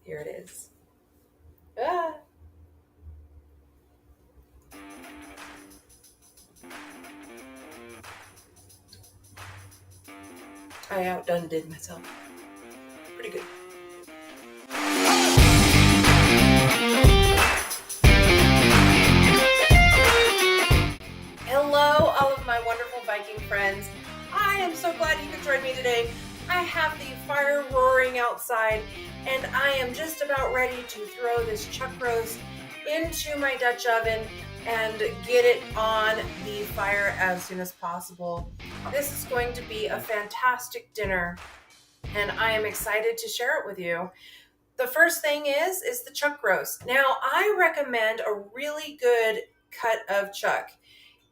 Here it is. Ah, I outdone did myself. Pretty good. Hello, all of my wonderful Viking friends. I am so glad you could join me today. I have the fire roaring outside, and I am just about ready to throw this chuck roast into my Dutch oven and get it on the fire as soon as possible. This is going to be a fantastic dinner, and I am excited to share it with you. The first thing is the chuck roast. Now, I recommend a really good cut of chuck.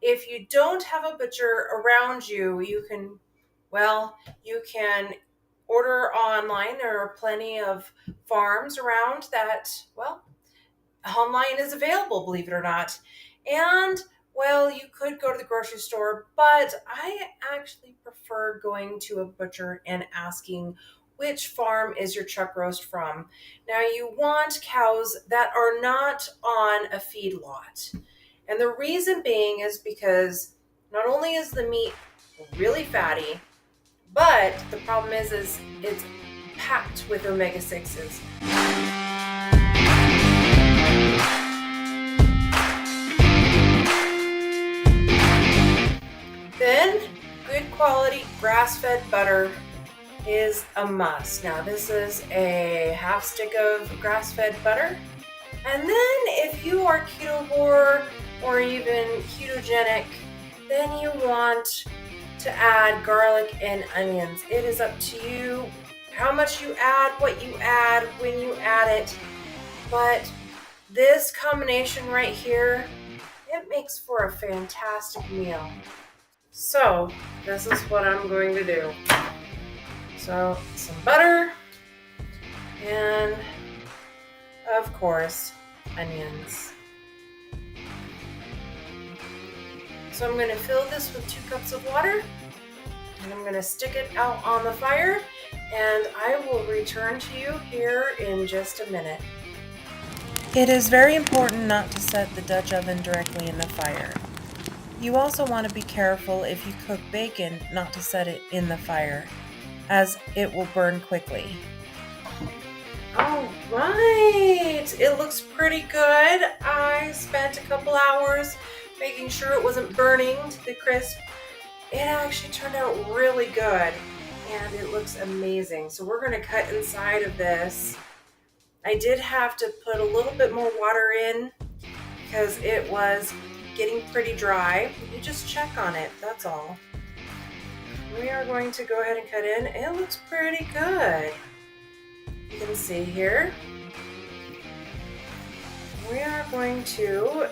If you don't have a butcher around you, you can order online. There are plenty of farms around that, online is available, believe it or not. And, you could go to the grocery store, but I actually prefer going to a butcher and asking which farm is your chuck roast from. Now, you want cows that are not on a feed lot. And the reason being is because not only is the meat really fatty, but the problem is it's packed with omega 6s. Then, good quality grass-fed butter is a must. Now, this is a half stick of grass-fed butter. And then if you are ketovore or even ketogenic, then you want to add garlic and onions. It is up to you how much you add, what you add, when you add it. But this combination right here, it makes for a fantastic meal. So this is what I'm going to do. So some butter and of course onions. So I'm going to fill this with 2 cups of water and I'm going to stick it out on the fire and I will return to you here in just a minute. It is very important not to set the Dutch oven directly in the fire. You also want to be careful if you cook bacon not to set it in the fire, as it will burn quickly. All right, it looks pretty good. I spent a couple hours making sure it wasn't burning to the crisp. It actually turned out really good and it looks amazing. So we're going to cut inside of this. I did have to put a little bit more water in because it was getting pretty dry. You just check on it, that's all. We are going to go ahead and cut in. It looks pretty good. You can see here. We are going to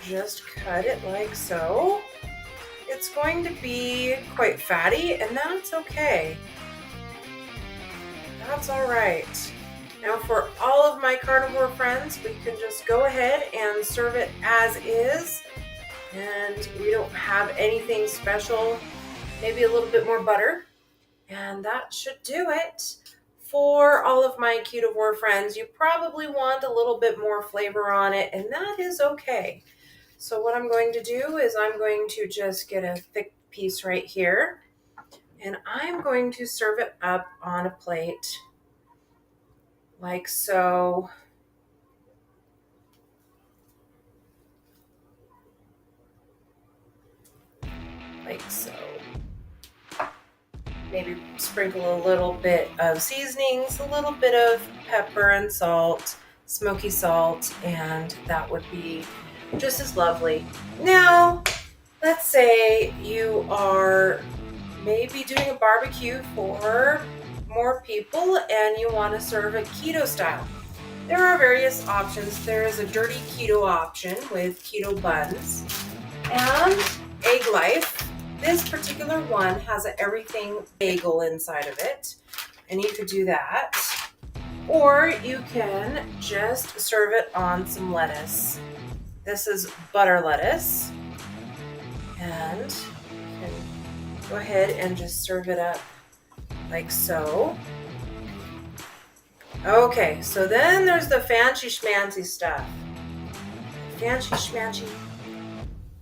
just cut it like so. It's going to be quite fatty, and that's okay. That's all right. Now for all of my carnivore friends, we can just go ahead and serve it as is. And we don't have anything special. Maybe a little bit more butter. And that should do it. For all of my ketovore friends, you probably want a little bit more flavor on it, and that is okay. So what I'm going to do is I'm going to just get a thick piece right here, and I'm going to serve it up on a plate like so. Like so. Maybe sprinkle a little bit of seasonings, a little bit of pepper and salt, smoky salt, and that would be just as lovely. Now, let's say you are maybe doing a barbecue for more people and you want to serve it keto style. There are various options. There is a dirty keto option with keto buns and Egg Life. This particular one has an everything bagel inside of it, and you could do that. Or you can just serve it on some lettuce. This is butter lettuce, and you can go ahead and just serve it up like so. Okay, so then there's the fancy schmancy stuff. Fancy schmancy,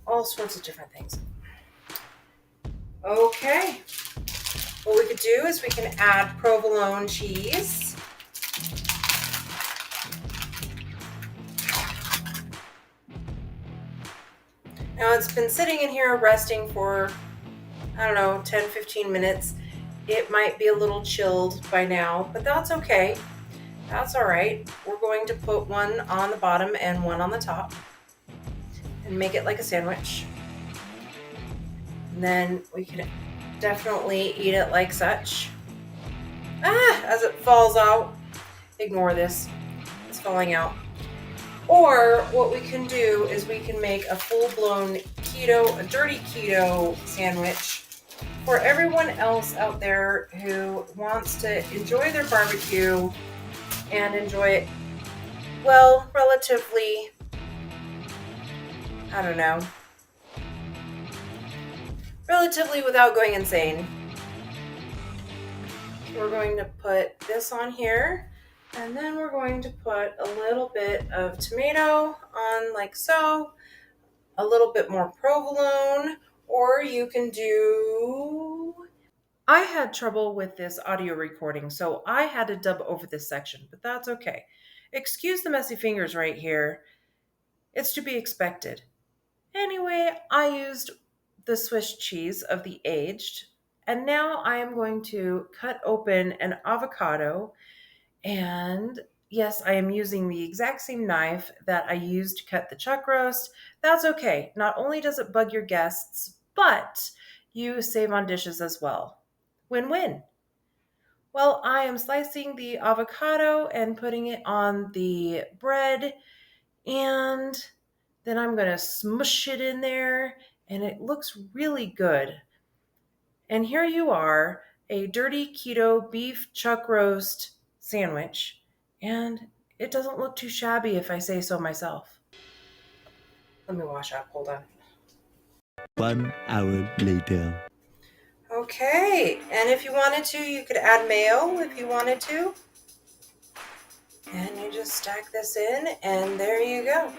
all sorts of different things. Okay, what we could do is we can add provolone cheese. Now it's been sitting in here resting for, I don't know, 10, 15 minutes. It might be a little chilled by now, but that's okay. That's all right. We're going to put one on the bottom and one on the top and make it like a sandwich. And then we can definitely eat it like such. As it falls out, ignore this. It's falling out. Or what we can do is we can make a full-blown keto, a dirty keto sandwich for everyone else out there who wants to enjoy their barbecue and enjoy it, well, relatively, I don't know, relatively without going insane. We're going to put this on here, and then we're going to put a little bit of tomato on like so, a little bit more provolone, or you can do... I had trouble with this audio recording, so I had to dub over this section, but that's okay. Excuse the messy fingers right here. It's to be expected. Anyway, I used the Swiss cheese of the aged, and now I am going to cut open an avocado. And yes, I am using the exact same knife that I used to cut the chuck roast. That's okay. Not only does it bug your guests, but you save on dishes as well. Win-win. Well, I am slicing the avocado and putting it on the bread, and then I'm going to smush it in there, and it looks really good. And here you are, a dirty keto beef chuck roast sandwich, and it doesn't look too shabby if I say so myself. Let me wash up, hold on. 1 hour later. Okay, and if you wanted to, you could add mayo if you wanted to. And you just stack this in, and there you go.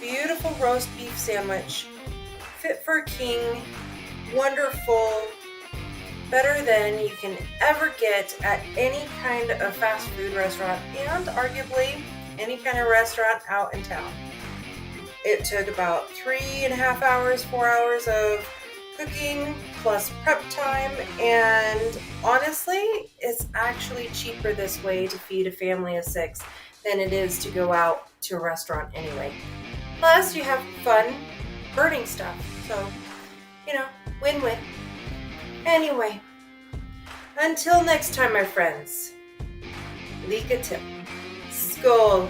Beautiful roast beef sandwich, fit for a king, wonderful, better than you can ever get at any kind of fast food restaurant, and arguably any kind of restaurant out in town. It took about 3.5 hours, 4 hours of cooking plus prep time, and honestly, it's actually cheaper this way to feed a family of 6 than it is to go out to a restaurant anyway. Plus, you have fun burning stuff, so, win-win. Anyway, until next time, my friends, Lika tip. Skål!